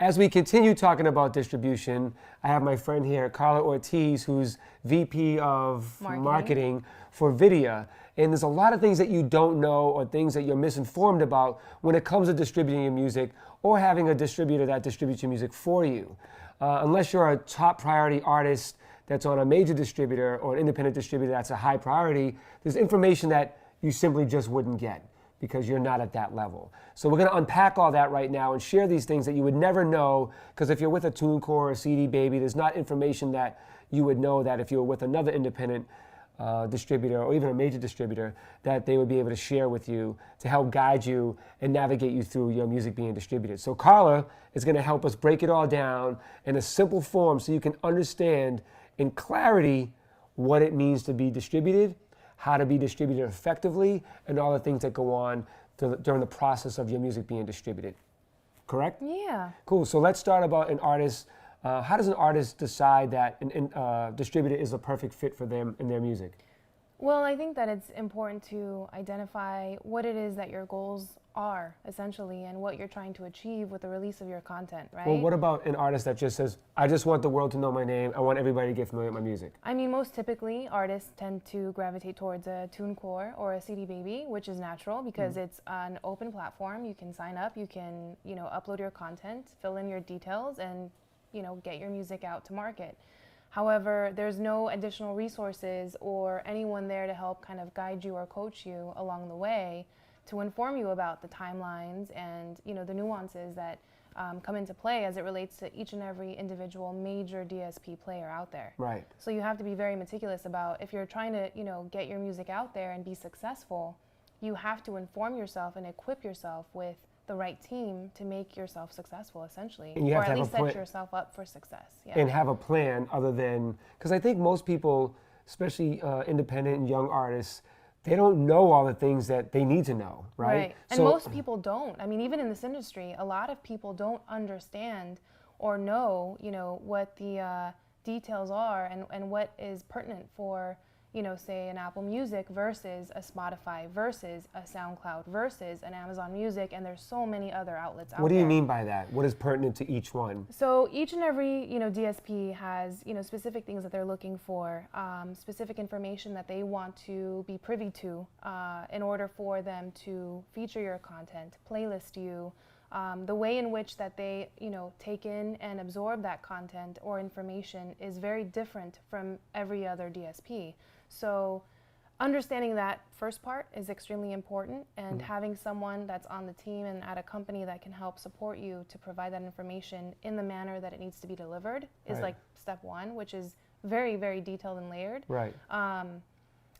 As we continue talking about distribution, I have my friend here, Karla Ortiz, who's VP of Marketing for Vydia. And there's a lot of things that you don't know or things that you're misinformed about when it comes to distributing your music or having a distributor that distributes your music for you. Unless you're a top priority artist that's on a major distributor or an independent distributor that's a high priority, there's information that you simply just wouldn't get because you're not at that level. So we're going to unpack all that right now and share these things that you would never know, because if you're with a TuneCore or a CD Baby, there's not information that you would know that if you were with another independent distributor or even a major distributor, that they would be able to share with you to help guide you and navigate you through your music being distributed. So Karla is going to help us break it all down in a simple form so you can understand in clarity what it means to be distributed, how to be distributed effectively, and all the things that go on during the process of your music being distributed. Correct? Yeah. Cool. So let's start about an artist. How does an artist decide that a distributor is a perfect fit for them and their music? Well, I think that it's important to identify what it is that your goals are, essentially, and what you're trying to achieve with the release of your content, right? Well, what about an artist that just says, I just want the world to know my name, I want everybody to get familiar with my music? I mean, most typically, artists tend to gravitate towards a TuneCore or a CD Baby, which is natural because it's an open platform. You can sign up, you can, upload your content, fill in your details, and, get your music out to market. However, there's no additional resources or anyone there to help kind of guide you or coach you along the way to inform you about the timelines and the nuances that come into play as it relates to each and every individual major DSP player out there. Right. So you have to be very meticulous about if you're trying to get your music out there and be successful, you have to inform yourself and equip yourself with the right team to make yourself successful, essentially, or at least set yourself up for success. Yeah. And have a plan other than, because I think most people, especially independent and young artists, they don't know all the things that they need to know, right? Right. And most people don't. I mean, even in this industry, a lot of people don't understand or know, what the details are and what is pertinent for, say an Apple Music versus a Spotify versus a SoundCloud versus an Amazon Music, and there's so many other outlets out there. What do you mean by that? What is pertinent to each one? So each and every, DSP has, specific things that they're looking for, specific information that they want to be privy to in order for them to feature your content, playlist you, the way in which that they, take in and absorb that content or information is very different from every other DSP. So understanding that first part is extremely important, and having someone that's on the team and at a company that can help support you to provide that information in the manner that it needs to be delivered is like step one, which is very, very detailed and layered. Right.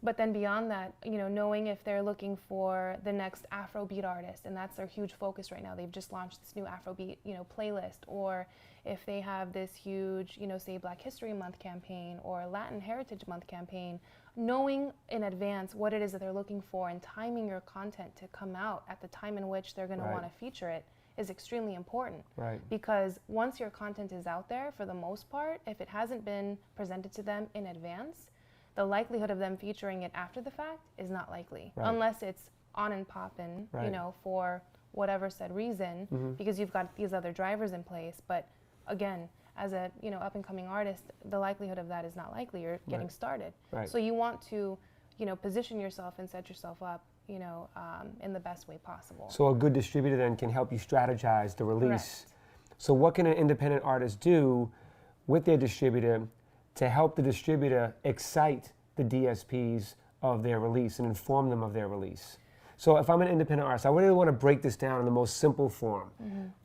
But then beyond that, knowing if they're looking for the next Afrobeat artist, and that's their huge focus right now. They've just launched this new Afrobeat, playlist, or if they have this huge, say Black History Month campaign or Latin Heritage Month campaign, knowing in advance what it is that they're looking for and timing your content to come out at the time in which they're going to want to feature it is extremely important. Right. Because once your content is out there, for the most part, if it hasn't been presented to them in advance, the likelihood of them featuring it after the fact is not likely, unless it's on and poppin', for whatever said reason, because you've got these other drivers in place. But again, as a up and coming artist, the likelihood of that is not likely. You're getting started, so you want to position yourself and set yourself up, in the best way possible. So a good distributor then can help you strategize the release. Correct. So what can an independent artist do with their distributor to help the distributor excite the DSPs of their release and inform them of their release? So if I'm an independent artist, I really want to break this down in the most simple form.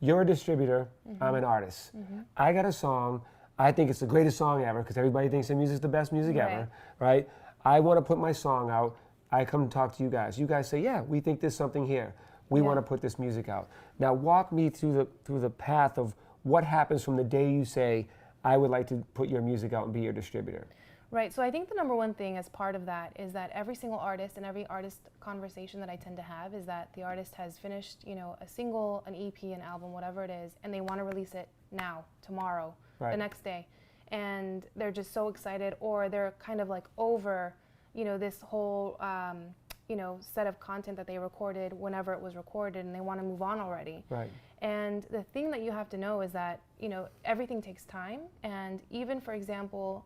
You're a distributor, I'm an artist. I got a song, I think it's the greatest song ever because everybody thinks their music's the best music ever, right? I want to put my song out, I come talk to you guys. You guys say, yeah, we think there's something here. We want to put this music out. Now walk me through the path of what happens from the day you say, I would like to put your music out and be your distributor. Right, so I think the number one thing as part of that is that every single artist and every artist conversation that I tend to have is that the artist has finished, a single, an EP, an album, whatever it is, and they want to release it now, tomorrow, the next day. And they're just so excited, or they're kind of like over, this whole set of content that they recorded whenever it was recorded, and they want to move on already. Right. And the thing that you have to know is that, everything takes time. And even, for example,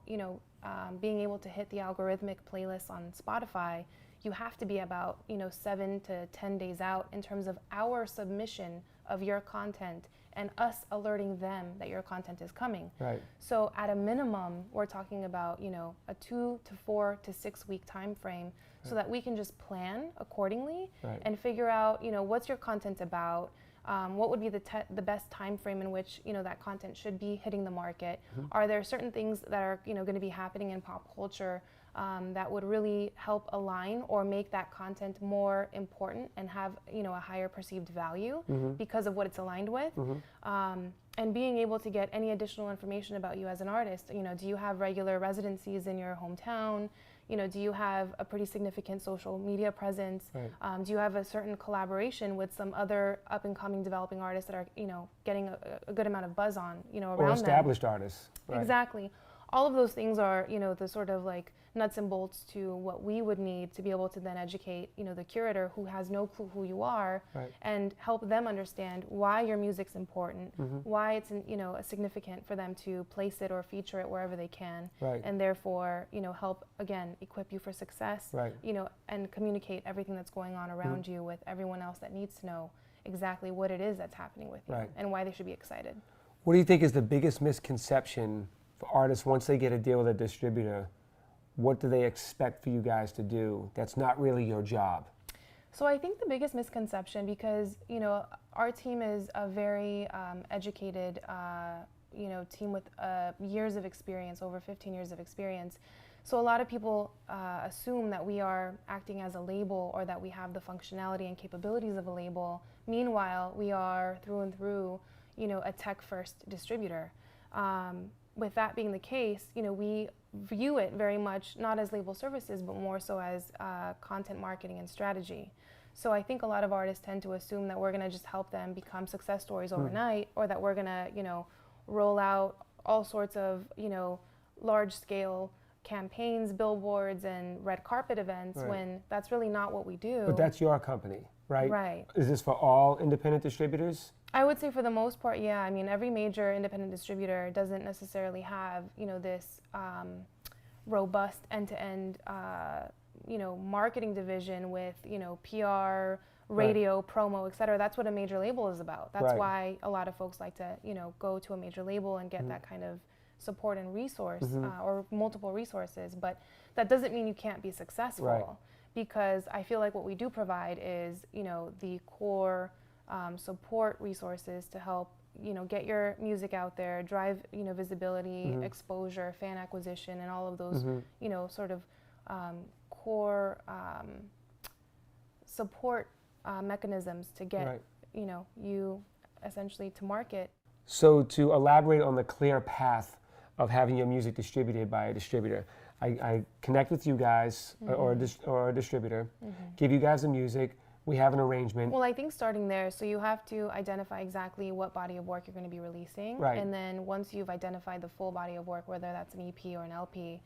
being able to hit the algorithmic playlist on Spotify, you have to be about, 7 to 10 days out in terms of our submission of your content and us alerting them that your content is coming. Right. So at a minimum, we're talking about, a 2 to 4 to 6 week time frame, so that we can just plan accordingly and figure out, what's your content about, what would be the best time frame in which, that content should be hitting the market. Are there certain things that are, going to be happening in pop culture that would really help align or make that content more important and have, a higher perceived value because of what it's aligned with. And being able to get any additional information about you as an artist. Do you have regular residencies in your hometown? Do you have a pretty significant social media presence? Do you have a certain collaboration with some other up-and-coming developing artists that are, getting a good amount of buzz on, around them? Or established artists. Right. Exactly. All of those things are, the sort of like nuts and bolts to what we would need to be able to then educate, the curator who has no clue who you are, and help them understand why your music's important, why it's, significant for them to place it or feature it wherever they can, and therefore, help, again, equip you for success, and communicate everything that's going on around you with everyone else that needs to know exactly what it is that's happening with you and why they should be excited. What do you think is the biggest misconception for artists once they get a deal with a distributor? What do they expect for you guys to do that's not really your job? So I think the biggest misconception, because our team is a very educated team with years of experience, over 15 years of experience. So a lot of people assume that we are acting as a label or that we have the functionality and capabilities of a label. Meanwhile, we are through and through, a tech-first distributor. With that being the case, we view it very much not as label services, but more so as content marketing and strategy. So I think a lot of artists tend to assume that we're going to just help them become success stories overnight, or that we're going to, roll out all sorts of, large-scale campaigns, billboards, and red carpet events, when that's really not what we do. But that's your company, right? Right. Is this for all independent distributors? I would say for the most part, yeah. I mean, every major independent distributor doesn't necessarily have, this robust end-to-end, marketing division with, PR, radio, promo, et cetera. That's what a major label is about. That's why a lot of folks like to, go to a major label and get that kind of support and resource, or multiple resources. But that doesn't mean you can't be successful, because I feel like what we do provide is, the core support resources to help, get your music out there, drive, visibility, exposure, fan acquisition, and all of those, sort of core support mechanisms to get, you essentially to market. So to elaborate on the clear path of having your music distributed by a distributor, I connect with you guys or a distributor, give you guys the music. We have an arrangement. Well, I think starting there, so you have to identify exactly what body of work you're going to be releasing. And then once you've identified the full body of work, whether that's an EP or an LP,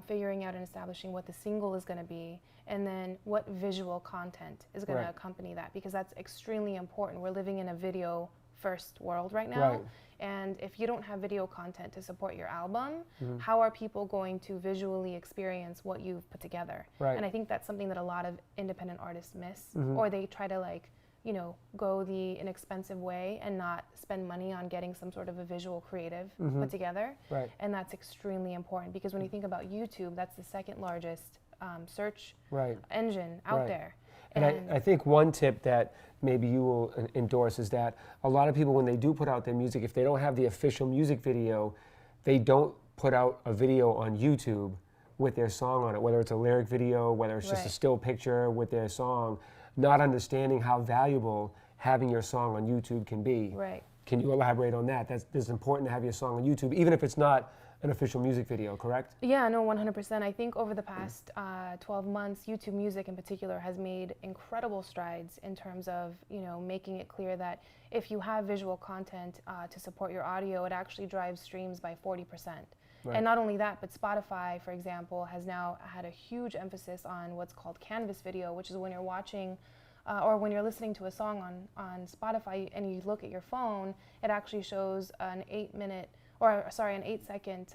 figuring out and establishing what the single is going to be, and then what visual content is going to accompany that, because that's extremely important. We're living in a video first world right now. And if you don't have video content to support your album, how are people going to visually experience what you've put together? And I think that's something that a lot of independent artists miss, or they try to go the inexpensive way and not spend money on getting some sort of a visual creative put together. And that's extremely important, because when you think about YouTube, that's the second largest search engine out there. And I think one tip that maybe you will endorse is that a lot of people, when they do put out their music, if they don't have the official music video, they don't put out a video on YouTube with their song on it, whether it's a lyric video, whether it's just a still picture with their song, not understanding how valuable having your song on YouTube can be. Can you elaborate on that? It's important to have your song on YouTube, even if it's not an official music video, correct? Yeah, no, 100%. I think over the past 12 months, YouTube Music in particular has made incredible strides in terms of, making it clear that if you have visual content to support your audio, it actually drives streams by 40%. Right. And not only that, but Spotify, for example, has now had a huge emphasis on what's called canvas video, which is when you're watching or when you're listening to a song on Spotify and you look at your phone, it actually shows an 8-second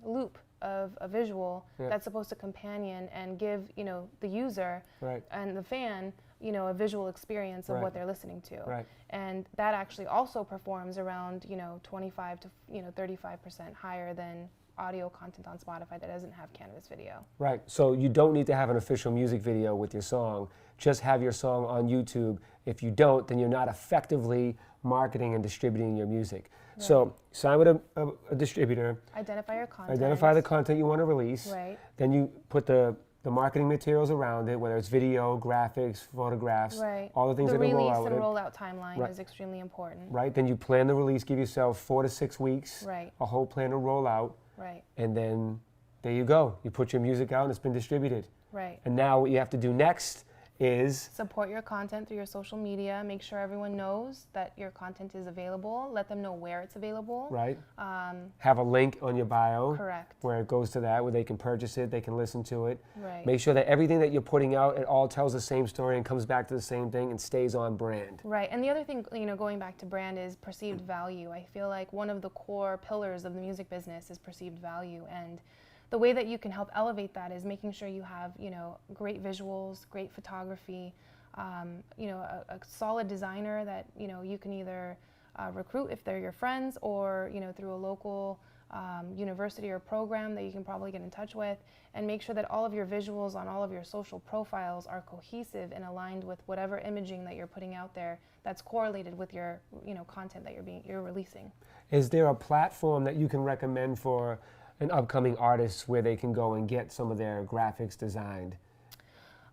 loop of a visual that's supposed to companion and give, the user and the fan, a visual experience of what they're listening to. Right. And that actually also performs around, 25 to 35% higher than audio content on Spotify that doesn't have canvas video. Right. So you don't need to have an official music video with your song. Just have your song on YouTube. If you don't, then you're not effectively marketing and distributing your music. Right. So sign with a distributor. Identify your content. Identify the content you want to release. Right. Then you put the marketing materials around it, whether it's video, graphics, photographs, all the things that roll out with it. The release and rollout timeline is extremely important. Right. Then you plan the release. Give yourself 4 to 6 weeks. Right. A whole plan to roll out. Right. And then there you go. You put your music out and it's been distributed. Right. And now what you have to do next is support your content through your social media. Make sure everyone knows that your content is available. Let them know where it's available. Right. Have a link on your bio. Correct. Where it goes to that, where they can purchase it, they can listen to it. Right. Make sure that everything that you're putting out, it all tells the same story and comes back to the same thing and stays on brand. Right. And the other thing, going back to brand is perceived value. I feel like one of the core pillars of the music business is perceived value, and the way that you can help elevate that is making sure you have, great visuals, great photography, a solid designer that, you can either recruit if they're your friends or, through a local university or program that you can probably get in touch with, and make sure that all of your visuals on all of your social profiles are cohesive and aligned with whatever imaging that you're putting out there that's correlated with your, content that you're releasing. Is there a platform that you can recommend for an upcoming artist where they can go and get some of their graphics designed?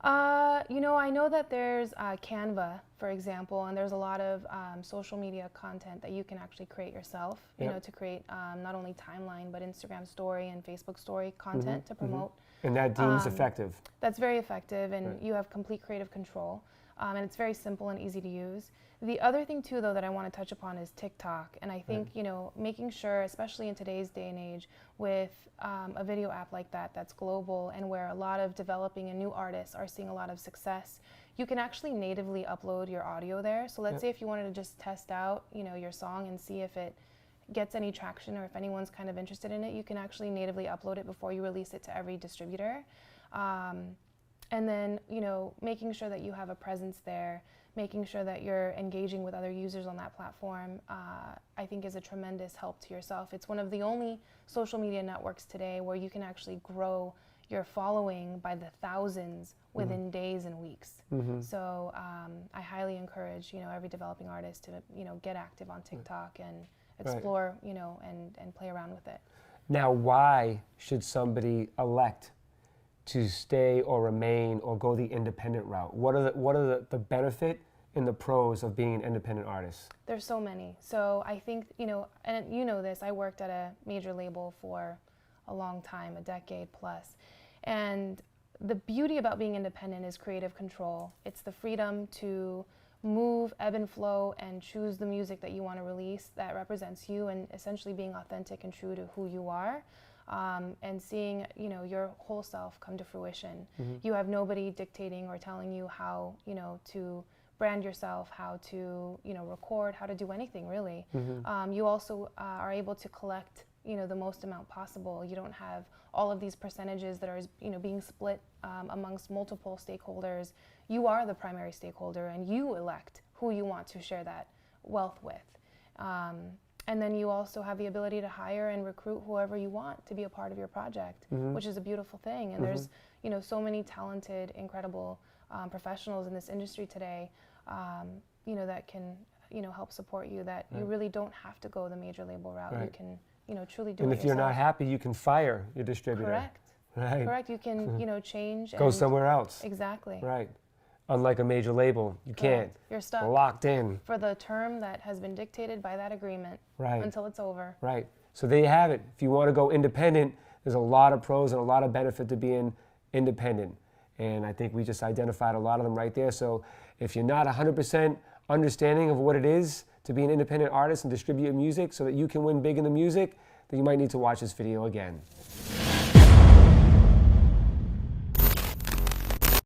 I know that there's Canva, for example, and there's a lot of social media content that you can actually create yourself, to create not only timeline, but Instagram story and Facebook story content to promote. And that deems effective. That's very effective, and you have complete creative control. And it's very simple and easy to use. The other thing too, though, that I want to touch upon is TikTok. And I think, making sure, especially in today's day and age, with a video app like that that's global and where a lot of developing and new artists are seeing a lot of success, you can actually natively upload your audio there. So let's say if you wanted to just test out, your song and see if it gets any traction or if anyone's kind of interested in it, you can actually natively upload it before you release it to every distributor. And then, making sure that you have a presence there, making sure that you're engaging with other users on that platform, I think is a tremendous help to yourself. It's one of the only social media networks today where you can actually grow your following by the thousands within days and weeks. So I highly encourage, every developing artist to, get active on TikTok and explore, and play around with it. Now, why should somebody elect to stay or remain or go the independent route? What are the benefit and the pros of being an independent artist? There's so many. So I think, and this, I worked at a major label for a long time, a decade plus. And the beauty about being independent is creative control. It's the freedom to move, ebb and flow, and choose the music that you want to release that represents you, and essentially being authentic and true to who you are. And seeing, your whole self come to fruition. You have nobody dictating or telling you how, to brand yourself, how to, record, how to do anything really. You also are able to collect, the most amount possible. You don't have all of these percentages that are, being split amongst multiple stakeholders. You are the primary stakeholder, and you elect who you want to share that wealth with. And then you also have the ability to hire and recruit whoever you want to be a part of your project, which is a beautiful thing. And there's, so many talented, incredible professionals in this industry today, that can, help support you, that you really don't have to go the major label route. You can, truly do it yourself. And if you're not happy, you can fire your distributor. Correct. Right. Correct. You can, change. Go somewhere else. Exactly. Right. Unlike a major label, you can't. You're stuck. Locked in. For the term that has been dictated by that agreement. Right. Until it's over. Right. So there you have it. If you want to go independent, there's a lot of pros and a lot of benefit to being independent. And I think we just identified a lot of them right there. So if you're not 100% understanding of what it is to be an independent artist and distribute music so that you can win big in the music, then you might need to watch this video again.